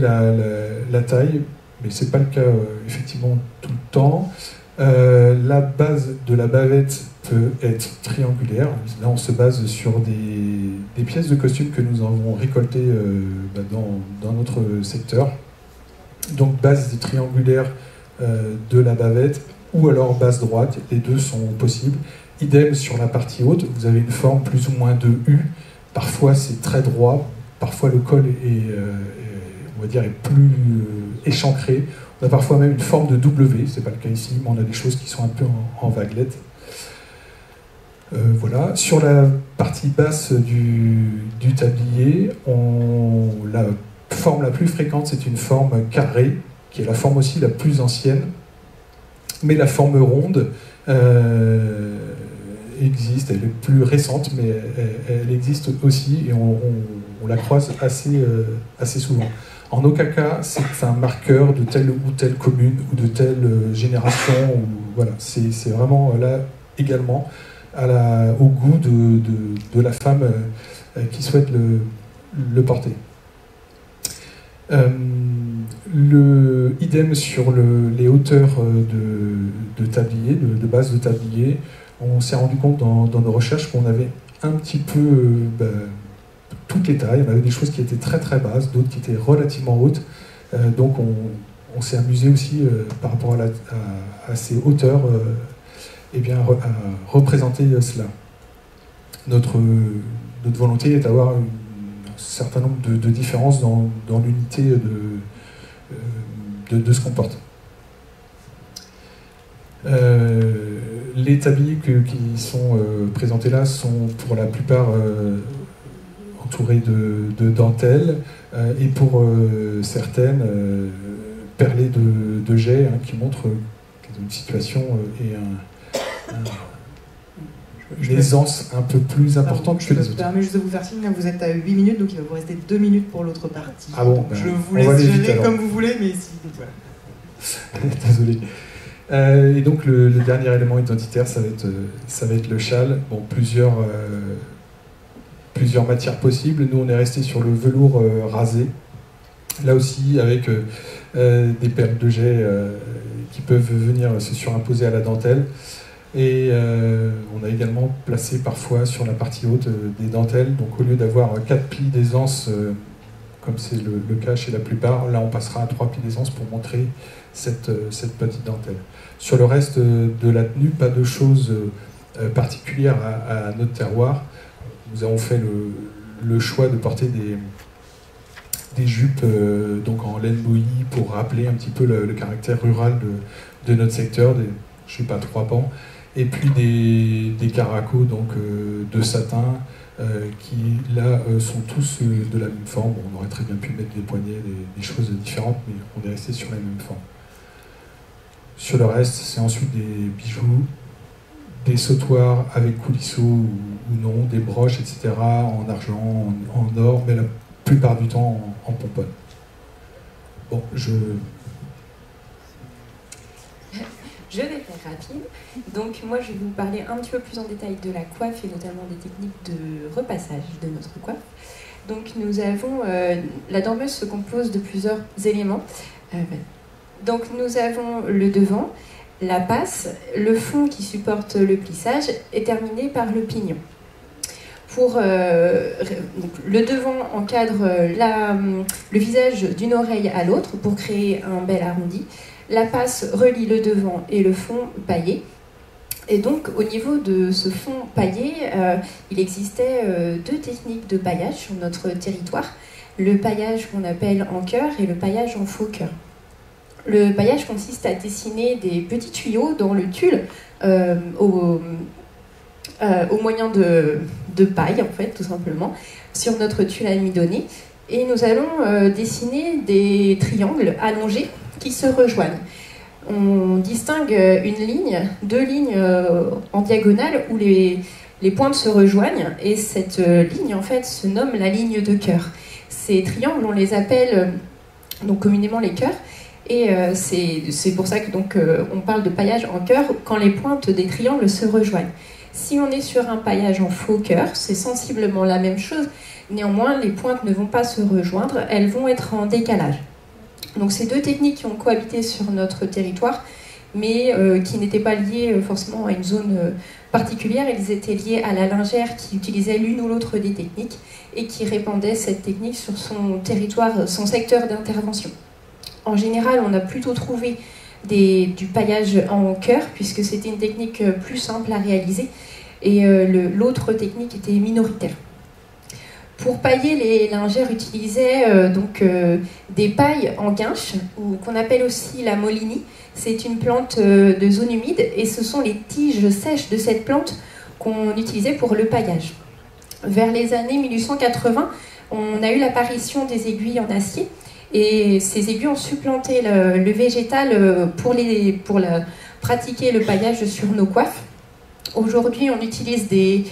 la taille, mais ce n'est pas le cas effectivement tout le temps. La base de la bavette peut être triangulaire. Là, on se base sur des pièces de costume que nous avons récoltées dans notre secteur. Donc, base triangulaire de la bavette ou alors base droite, les deux sont possibles. Idem sur la partie haute, vous avez une forme plus ou moins de U. Parfois, c'est très droit. Parfois, le col on va dire, est plus échancré. On a parfois même une forme de W, c'est pas le cas ici, mais on a des choses qui sont un peu en vaguelette. Voilà. Sur la partie basse du tablier, la forme la plus fréquente, c'est une forme carrée, qui est la forme aussi la plus ancienne. Mais la forme ronde existe, elle est plus récente, mais elle existe aussi, et on la croise assez souvent. En aucun cas, c'est un marqueur de telle ou telle commune ou de telle génération. Voilà, c'est vraiment là également au goût de la femme qui souhaite le porter. Idem sur les hauteurs de tablier, de base de tablier. On s'est rendu compte dans nos recherches qu'on avait un petit peu toutes les tailles. On avait des choses qui étaient très très basses, d'autres qui étaient relativement hautes. Donc on s'est amusé aussi par rapport à ces hauteurs à représenter cela. Notre volonté est d'avoir un certain nombre de différences dans l'unité de ce qu'on porte. Les tabliers qui sont présentés là sont pour la plupart entourés de dentelles et pour certaines perlées de jais qui montrent une situation et une aisance un peu plus importante que les autres. Je me permets juste de vous faire signe, vous êtes à 8 minutes, donc il va vous rester 2 minutes pour l'autre partie. Ah bon, je vous laisse gérer comme vous voulez, mais si... Voilà. Désolé. Et donc le dernier élément identitaire, ça va être le châle. Bon, plusieurs matières possibles. Nous, on est resté sur le velours rasé. Là aussi, avec des perles de jet qui peuvent venir se surimposer à la dentelle. Et on a également placé parfois sur la partie haute des dentelles. Donc au lieu d'avoir 4 plis d'aisance, comme c'est le cas chez la plupart, là on passera à 3 plis d'aisance pour montrer cette petite dentelle. Sur le reste de la tenue, pas de choses particulières à notre terroir. Nous avons fait le choix de porter des jupes donc en laine bouillie pour rappeler un petit peu le caractère rural de notre secteur, des jupes à 3 pans, et puis des caracos donc, de satin qui là sont tous de la même forme. On aurait très bien pu mettre des poignets, des choses différentes, mais on est resté sur la même forme. Sur le reste, c'est ensuite des bijoux, des sautoirs avec coulisseaux ou non, des broches, etc., en argent, en or, mais la plupart du temps en pomponne. Bon, je vais faire rapide. Donc moi, je vais vous parler un petit peu plus en détail de la coiffe et notamment des techniques de repassage de notre coiffe. Donc nous avons... la dormeuse se compose de plusieurs éléments. Donc nous avons le devant, la passe, le fond qui supporte le plissage est terminé par le pignon. Donc, le devant encadre le visage d'une oreille à l'autre pour créer un bel arrondi. La passe relie le devant et le fond paillé. Et donc au niveau de ce fond paillé, il existait 2 techniques de paillage sur notre territoire. Le paillage qu'on appelle en cœur et le paillage en faux cœur. Le paillage consiste à dessiner des petits tuyaux dans le tulle au moyen de paille, en fait, tout simplement, sur notre tulle amidonnée. Et nous allons dessiner des triangles allongés qui se rejoignent. On distingue une ligne, 2 lignes en diagonale où les pointes se rejoignent, et cette ligne, en fait, se nomme la ligne de cœur. Ces triangles, on les appelle donc communément les cœurs. Et c'est pour ça que on parle de paillage en cœur quand les pointes des triangles se rejoignent. Si on est sur un paillage en faux cœur, c'est sensiblement la même chose. Néanmoins, les pointes ne vont pas se rejoindre, elles vont être en décalage. Donc c'est deux techniques qui ont cohabité sur notre territoire, mais qui n'étaient pas liées forcément à une zone particulière. Ils étaient liés à la lingère qui utilisait l'une ou l'autre des techniques et qui répandait cette technique sur son territoire, son secteur d'intervention. En général, on a plutôt trouvé du paillage en cœur, puisque c'était une technique plus simple à réaliser, et l'autre technique était minoritaire. Pour pailler, les lingères utilisaient des pailles en guinche, qu'on appelle aussi la molini. C'est une plante de zone humide, et ce sont les tiges sèches de cette plante qu'on utilisait pour le paillage. Vers les années 1880, on a eu l'apparition des aiguilles en acier, et ces aiguilles ont supplanté le végétal pour pratiquer le paillage sur nos coiffes. Aujourd'hui, on utilise des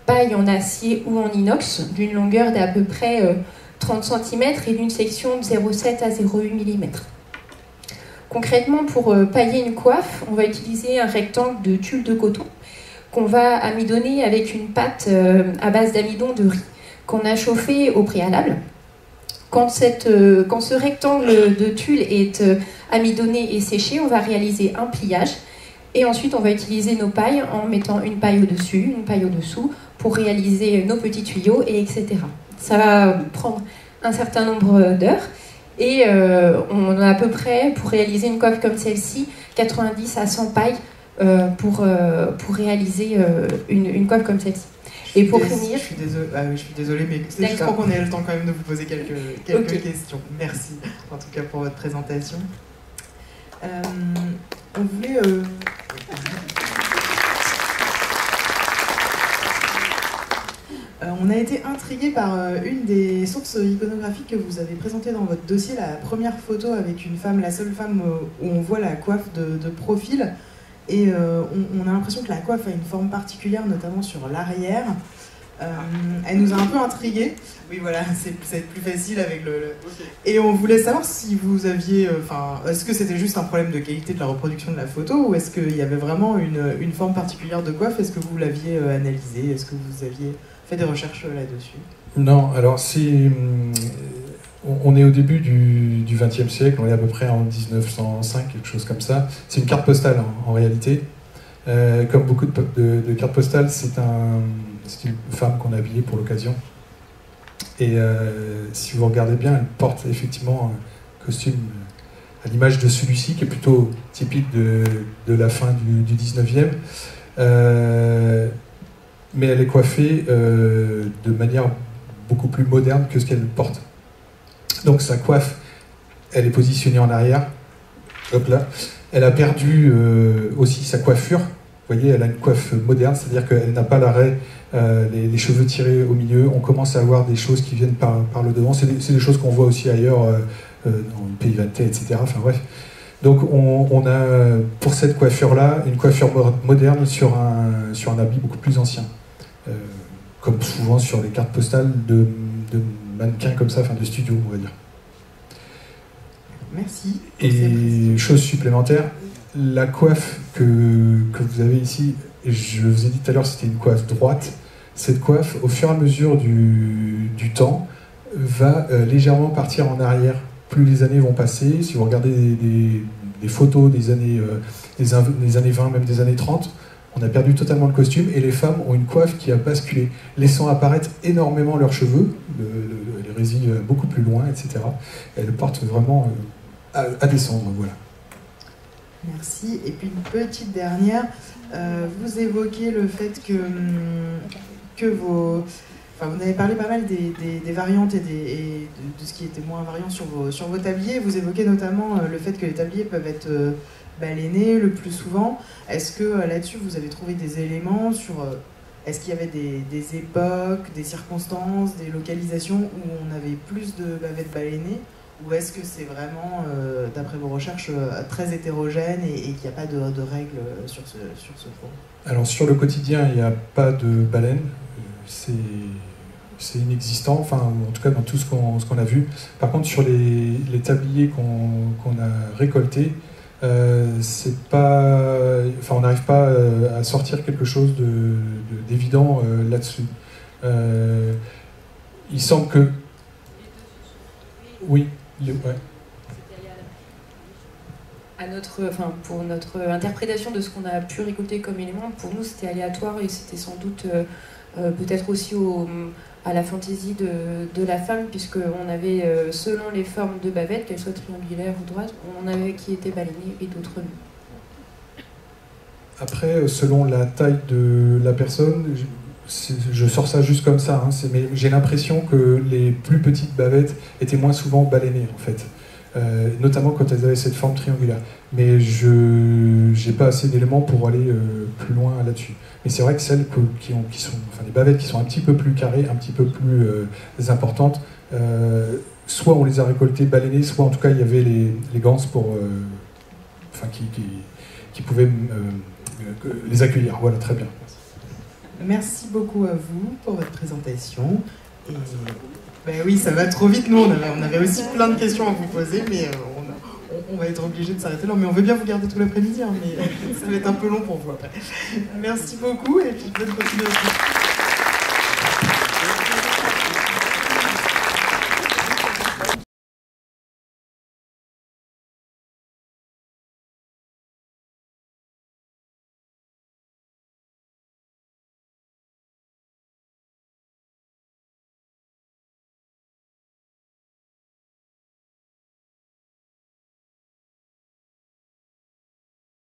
pailles en acier ou en inox d'une longueur d'à peu près 30 cm et d'une section de 0,7 à 0,8 mm. Concrètement, pour pailler une coiffe, on va utiliser un rectangle de tulle de coton qu'on va amidonner avec une pâte à base d'amidon de riz qu'on a chauffé au préalable. Quand ce rectangle de tulle est amidonné et séché, on va réaliser un pliage. Et ensuite, on va utiliser nos pailles en mettant une paille au-dessus, une paille au-dessous, pour réaliser nos petits tuyaux, et etc. Ça va prendre un certain nombre d'heures. Et on a à peu près, pour réaliser une coiffe comme celle-ci, 90 à 100 pailles pour réaliser une coiffe comme celle-ci. Et pour finir... Je suis désolée, mais c'est juste pour qu'on ait le temps quand même de vous poser quelques questions. Merci, en tout cas, pour votre présentation. On voulait... on a été intrigué par une des sources iconographiques que vous avez présentées dans votre dossier, la première photo avec une femme, la seule femme où on voit la coiffe de profil. Et on a l'impression que la coiffe a une forme particulière, notamment sur l'arrière. Elle nous a un peu intrigués. Oui, voilà, c'est plus facile avec le... Okay. Et on voulait savoir si vous aviez... est-ce que c'était juste un problème de qualité de la reproduction de la photo, ou est-ce qu'il y avait vraiment une forme particulière de coiffe? Est-ce que vous l'aviez analysé? Est-ce que vous aviez fait des recherches là-dessus? Non, alors on est au début du XXe siècle, on est à peu près en 1905, quelque chose comme ça. C'est une carte postale en réalité. Comme beaucoup de cartes postales, c'est une femme qu'on a habillée pour l'occasion. Et si vous regardez bien, elle porte effectivement un costume à l'image de celui-ci, qui est plutôt typique de la fin du 19e. Mais elle est coiffée de manière beaucoup plus moderne que ce qu'elle porte. Donc sa coiffe, elle est positionnée en arrière. Hop là. Elle a perdu aussi sa coiffure. Vous voyez, elle a une coiffe moderne, c'est-à-dire qu'elle n'a pas l'arrêt, les cheveux tirés au milieu. On commence à avoir des choses qui viennent par le devant. C'est des choses qu'on voit aussi ailleurs, dans le pays vantais, etc. Enfin bref. Donc on a, pour cette coiffure-là, une coiffure moderne sur un habit beaucoup plus ancien. Comme souvent sur les cartes postales de mannequins comme ça, enfin de studio, on va dire. Merci. Et chose supplémentaire, la coiffe que vous avez ici, je vous ai dit tout à l'heure, c'était une coiffe droite. Cette coiffe, au fur et à mesure du temps, va légèrement partir en arrière. Plus les années vont passer, si vous regardez des photos des années 20, même des années 30, on a perdu totalement le costume et les femmes ont une coiffe qui a basculé, laissant apparaître énormément leurs cheveux, les résilles beaucoup plus loin, etc. Elles portent vraiment à descendre, voilà. Merci. Et puis une petite dernière, vous évoquez le fait que vos... Enfin, vous avez parlé pas mal des variantes et de ce qui était moins variant sur vos tabliers. Vous évoquez notamment le fait que les tabliers peuvent être balénés le plus souvent. Est-ce que là-dessus, vous avez trouvé des éléments sur... Est-ce qu'il y avait des époques, des circonstances, des localisations où on avait plus de bavettes baleinées? Ou est-ce que c'est vraiment, d'après vos recherches, très hétérogène et qu'il n'y a pas de règles sur ce point? Alors sur le quotidien, il n'y a pas de baleine. C'est inexistant, enfin en tout cas dans tout ce qu'on a vu. Par contre sur les tabliers qu'on a récoltés, c'est pas, enfin on n'arrive pas à sortir quelque chose d'évident là-dessus. Il semble que oui, ouais. pour notre interprétation de ce qu'on a pu récolter comme élément, pour nous c'était aléatoire et c'était sans doute peut-être aussi à la fantaisie de la femme, puisqu'on avait, selon les formes de bavettes, qu'elles soient triangulaires ou droites, on en avait qui étaient baleinées et d'autres non. Après, selon la taille de la personne, je sors ça juste comme ça, hein, mais j'ai l'impression que les plus petites bavettes étaient moins souvent baleinées, en fait. Notamment quand elles avaient cette forme triangulaire. Mais je n'ai pas assez d'éléments pour aller plus loin là-dessus. Mais c'est vrai que celles qui sont, enfin, les bavettes qui sont un petit peu plus carrées, un petit peu plus importantes, soit on les a récoltées baleinées, soit en tout cas il y avait les ganses pour, qui pouvaient les accueillir. Voilà, très bien. Merci beaucoup à vous pour votre présentation. Et ben oui, ça va trop vite. Nous, on avait aussi plein de questions à vous poser, mais on va être obligé de s'arrêter là. Mais on veut bien vous garder tout l'après-midi, hein, mais ça va être un peu long pour vous après. Merci beaucoup et puis bonne continuation.